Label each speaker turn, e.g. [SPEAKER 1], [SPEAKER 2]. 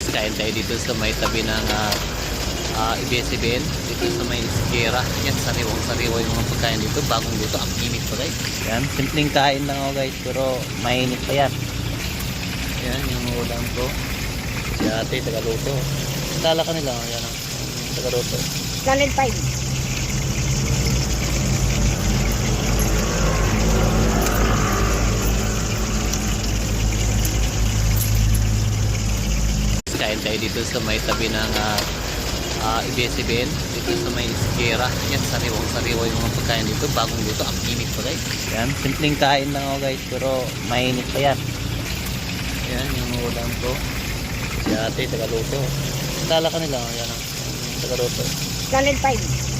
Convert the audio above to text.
[SPEAKER 1] Kain tayo dito sa may tabi ng ABS-CBN, dito sa may Iskera. Yan, sariwang-sariwa yung mga pagkain dito. Bagong luto, ang init pa guys. Yan, simpleng kain lang ako guys, pero mainit pa yan. Yan, yung ulam ko. Si ate, tagaluto. Tala ka nila, yan ang tagaluto.
[SPEAKER 2] Channel 5.
[SPEAKER 1] Kain tayo dito sa may tabi ng ABS-CBN, dito sa may Iskera. Yan, sariwang-sariwa yung mga pagkain dito. Bagong luto, ang init pa guys. Yan, simpleng kain lang ako guys, pero mainit pa yan. Yan, yung ulam ko. Si ate, tagaluto. Tala ka nila, yan ang tagaluto.
[SPEAKER 2] Channel 5.